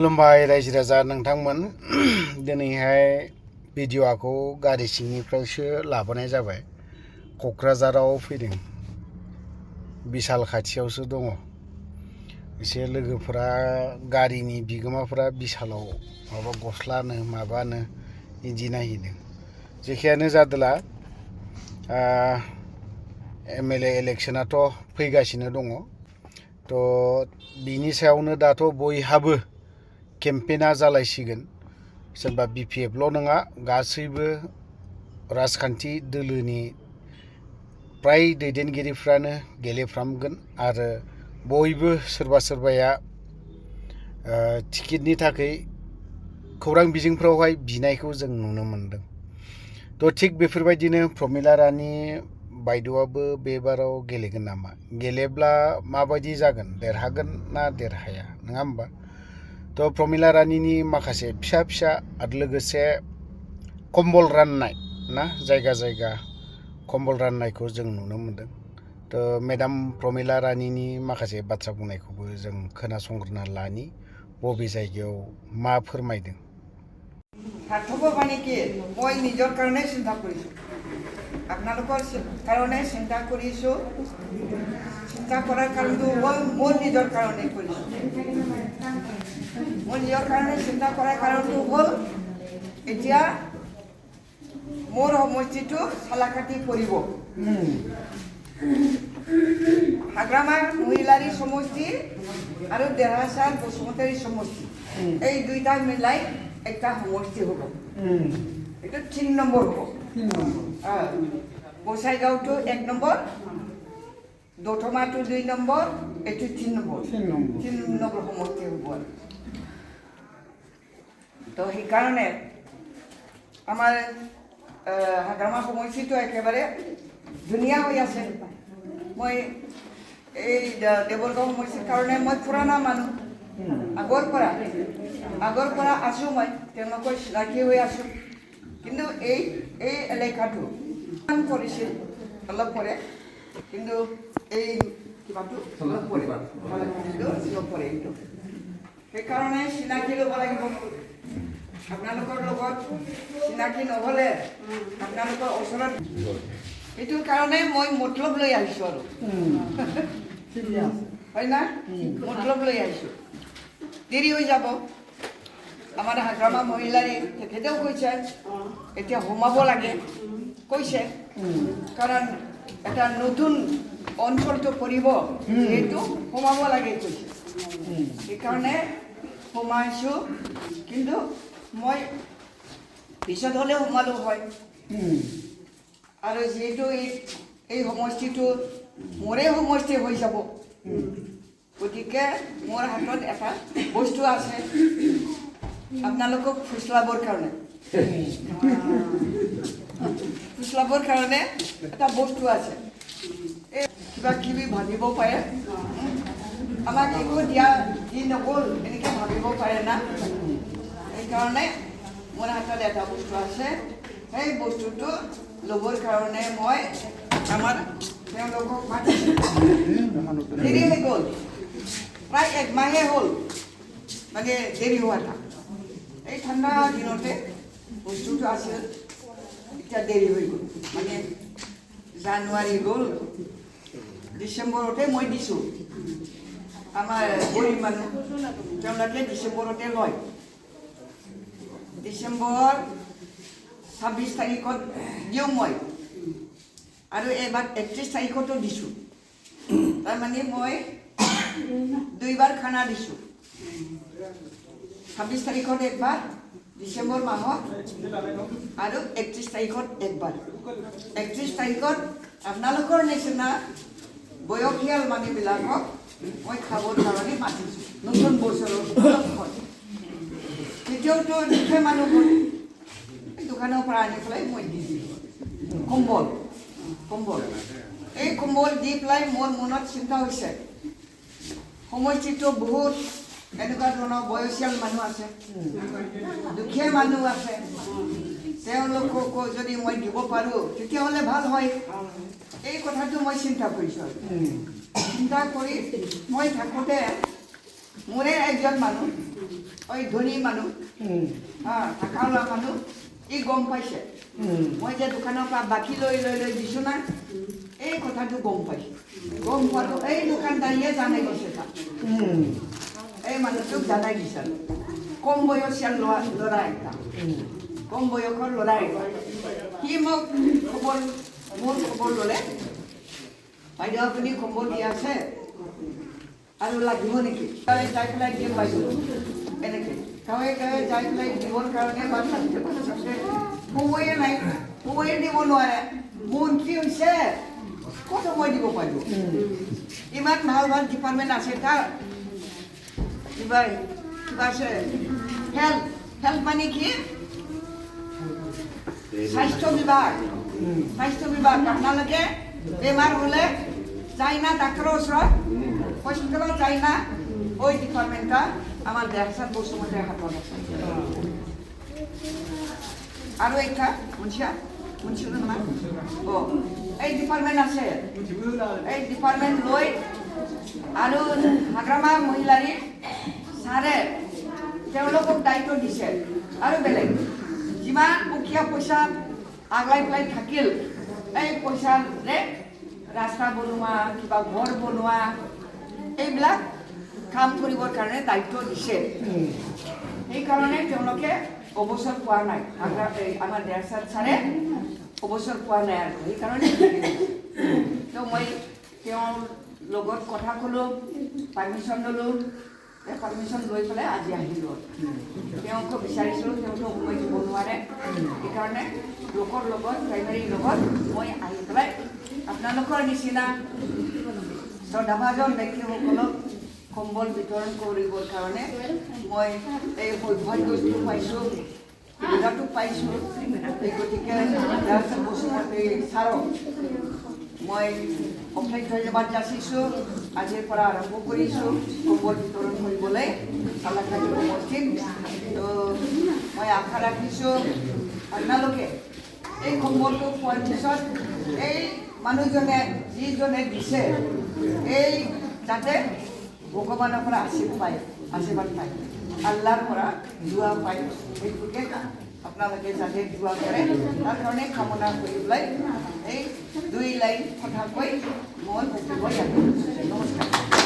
खुलुमबाय रायजो राजा नोंथांमोन दिनैहाय भिडिअ'खौ गारि सिंनिफ्रायसो लाबोनाय जाबाय। क'क्राझाराव फैदों, बिसाल खाथियावसो दङ। एसे लोगोफोरा गारिनि बिगोमाफोरा बिसालाव माबा गस्लानो माबानो बिदि नायहैदों। जेखियानो जादोला MLA इलेक्शनाथ' फैगासिनो दङ। थ' बिनि सायावनो दाथ' बयहाबो केम्पेना जालायसिगोन। सोरबा BPFल' नङा, गासैबो राजखान्थि दोलोनि फ्राय दैदेनगिरिफ्रानो गेलेफ्रामगोन आरो बयबो सोरबा सोरबाया टिकेटनि थाखाय खौरां बिजोंफ्रावहाय बिनायखौ जों नुनो मोनदों। थ' थिग बेफोरबायदिनो प्रमिला रानी बायद'आबो बेबाराव गेलेगोन नामा? गेलेब्ला माबायदि जागोन? देरहागोन ना देरहाया, नङा होमबा? थ' प्रमिला रानीनि माखासे फिसा फिसा आरो लोगोसे कम्बल राननाय ना, जायगा जायगा कम्बल राननायखौ जों नुनो मोनदों। थ' मेडाम प्रमिला रानीनि माखासे बाथ्रा बुंनायखौबो जों खोनासंग्रोना लानि, बबे जायगायाव मा फोरमायदों। স্বাৰ্থপৰ মানে কি, মই নিজৰ কাৰণে চিন্তা কৰিছোঁ, আপোনালোকৰ কাৰণে চিন্তা কৰিছোঁ। চিন্তা কৰাৰ কাৰণটো হ'ল মোৰ নিজৰ কাৰণে কৰিছোঁ। মোৰ নিজৰ কাৰণে চিন্তা কৰাৰ কাৰণটো হ'ল এতিয়া মোৰ সমষ্টিটো চালাকাটি পৰিব। হাগ্ৰামা মহিলাৰী সমষ্টি আৰু দেৰাচাৰ বসুমতাৰী সমষ্টি, এই দুইটা মিলাই একটা সমষ্টি হ'ব। এটা 3 নম্বৰ হ'ব। বসাইগাঁওটো 1 নম্বৰ, দতমাটো 2 নম্বৰ, এইটো 3 নম্বৰ। 3 নম্বৰ সমষ্টি হ'ব। তো সেইকাৰণে আমাৰ হাগ্ৰামা সমষ্টিটো একেবাৰে ধুনীয়া হৈ আছে। মই এই দেৱৰগাঁও সমষ্টিৰ কাৰণে মই পুৰণা মানুহ, আগৰ পৰা আছোঁ, মই তেওঁলোকৰ চিনাকি হৈ আছোঁ। কিন্তু এই এলেকাটো কাম কৰিছিল, অলপ কৰে, কিন্তু এই কিবাটো অলপ পৰে এইটো। সেইকাৰণে চিনাকি ল'ব লাগিব। আপোনালোকৰ লগত চিনাকি নহ'লে আপোনালোকৰ ওচৰত, এইটোৰ কাৰণে মই মতলব লৈ আহিছোঁ আৰু হয় না, মতলব লৈ আহিছোঁ। দেৰি হৈ যাব। আমাৰ হাগ্ৰামা মহিলাৰী তেখেতেও কৈছে এতিয়া সোমাব লাগে, কৈছে, কাৰণ এটা নতুন অঞ্চলটো কৰিব, সেইটো সোমাব লাগে কৈছে। সেইকাৰণে সোমাইছোঁ। কিন্তু মই পিছত হ'লেও সোমালোঁ হয়। আৰু যিহেতু এই সমষ্টিটো মোৰে সমষ্টি হৈ যাব, গতিকে মোৰ হাতত এটা বস্তু আছে আপোনালোকক ফুচলাবৰ কাৰণে। ফুচলাবৰ কাৰণে এটা বস্তু আছে। এই কিবা কিবি ভাবিব পাৰে, আমাক একো দি নগ'ল এনেকৈ ভাবিব পাৰে না। সেইকাৰণে মোৰ হাতত এটা বস্তু আছে। সেই বস্তুটো ল'বৰ কাৰণে মই আমাৰ তেওঁলোকক মাতিছোঁ। দেৰি হৈ গ'ল, প্ৰায় 1 মাহে হ'ল মানে দেৰি হোৱাটা। এই ঠাণ্ডা দিনতে বস্তুটো আছিল, এতিয়া দেৰি হৈ গ'ল। মানে জানুৱাৰী গ'ল, ডিচেম্বৰতে মই দিছোঁ। আমাৰ গৰীব মানুহ তেওঁলোকে ডিচেম্বৰতে লয়। ডিচেম্বৰ 26 তাৰিখত দিওঁ মই, আৰু এবাৰ 31 তাৰিখতো দিছোঁ। তাৰমানে মই 2 বাৰ খানা দিছোঁ। 26 তাৰিখত একবাৰ, ডিচেম্বৰ মাহত, আৰু 31 তাৰিখত একবাৰ। 31 তাৰিখত আপোনালোকৰ নিচিনা বয়সীয়াল মানুহবিলাকক মই খাবৰ কাৰণে মাতিছোঁ, নতুন বছৰৰ হয়। তেতিয়াওতো দুখীয়া মানুহ হ'ল, দোকানৰ পৰা আনি পেলাই মই দি দিলোঁ কম্বল। এই কম্বল দি পেলাই মোৰ মনত চিন্তা হৈছে, সমষ্টিটো বহুত এনেকুৱা ধৰণৰ বয়সীয়াল মানুহ আছে, দুখীয়া মানুহ আছে, তেওঁলোককো যদি মই দিব পাৰোঁ তেতিয়াহ'লে ভাল হয়। এই কথাটো মই চিন্তা কৰিছোঁ। চিন্তা কৰি মই থাকোঁতে মোৰে একজন মানুহ ওই ধনী মানুহ থাকা লোৱা মানুহ ই গম পাইছে মই যে দোকানৰ পৰা বাকী লৈ লৈ লৈ দিছোঁ না এই কথাটো গম পাইছে গম পোৱাটো এই দোকানদাৰীয়ে জানাই গৈছে তাক এই মানুহটোক জানাই দিছে কম বয়সীয়া ল'ৰা এটা কম বয়সৰ ল'ৰা এটা সি মোক মোৰ খবৰ ল'লে বাইদেউ আপুনি খবৰ দি আছে আৰু লাগিব নেকি যাই পেলাই দিম বাইদেউ এনেকৈ গাঁৱে গাঁৱে যাই পেলাই দিবৰ কাৰণে সময়ে নাই সময়ে দিব নোৱাৰে মোৰ কি হৈছে ক'ত সময় দিব পাৰিব ইমান ভাল ভাল ডিপাৰ্টমেণ্ট আছে তাৰ কিবা কিবা আছে হেল্থ মানে কি স্বাস্থ্য বিভাগ আপোনালোকে বেমাৰ হ'লে যায় না ডাক্তৰৰ ওচৰত হস্পিটেলত যায় না ওই ডিপাৰ্টমেন্টটা আমাৰ ব্যবসাৰ বসুমতি হাতত আছে আৰু একটা মুন্সিয়া নাম ও এই ডিপাৰ্টমেন্ট আছে এই ডিপাৰ্টমেন্ট লৈ আৰু হাগ্ৰামা মহিলাৰী ছাৰে তেওঁলোকক দায়িত্ব দিছে আৰু বেলেগ যিমান মুখীয়া পইচা আগলাই পেলাই থাকিল এই পইচাৰে ৰাস্তা বনোৱা কিবা ঘৰ বনোৱা এইবিলাক কাম কৰিবৰ কাৰণে দায়িত্ব দিছে সেইকাৰণে তেওঁলোকে অৱসৰ পোৱা নাই আমাৰ ডেৰচাৰ ছাৰে অৱসৰ পোৱা নাই আৰু সেইকাৰণে তো মই তেওঁৰ লগত কথা ক'লোঁ পাৰ্মিশ্যন ল'লোঁ পাৰ্মিশ্যন লৈ পেলাই আজি আহিলোঁ তেওঁকো বিচাৰিছিলোঁ তেওঁতো সময় দিব নোৱাৰে সেইকাৰণে লোকৰ লগত প্ৰাইমেৰীৰ লগত মই আহি পেলাই আপোনালোকৰ নিচিনা শ্ৰদ্ধাভাজন ব্যক্তিসকলক কম্বল বিতৰণ কৰিবৰ কাৰণে মই এই সৌভাগ্যটো পাইছোঁ সুবিধাটো পাইছোঁ এই গতিকে বসুমতী ছাৰক মই অশেষ ধন্যবাদ যাচিছোঁ আজিৰ পৰা আৰম্ভ কৰিছোঁ কম্বল বিতৰণ কৰিবলৈ কালাকাটি উপস্থিত তো মই আশা ৰাখিছোঁ আপোনালোকে এই কম্বলটো পোৱাৰ পিছত এই মানুহজনে যিজনে দিছে এই যাতে ভগৱানৰ পৰা আশীৰ্বাদ পায় আল্লাহৰ পৰা দোৱা পায় সেইটোকে আপোনালোকে যাতে দোৱা কৰে তাৰ কাৰণে কামনা কৰি পেলাই এই 2 লাইন কথা কৈ মই বক্তব্য নমস্কাৰ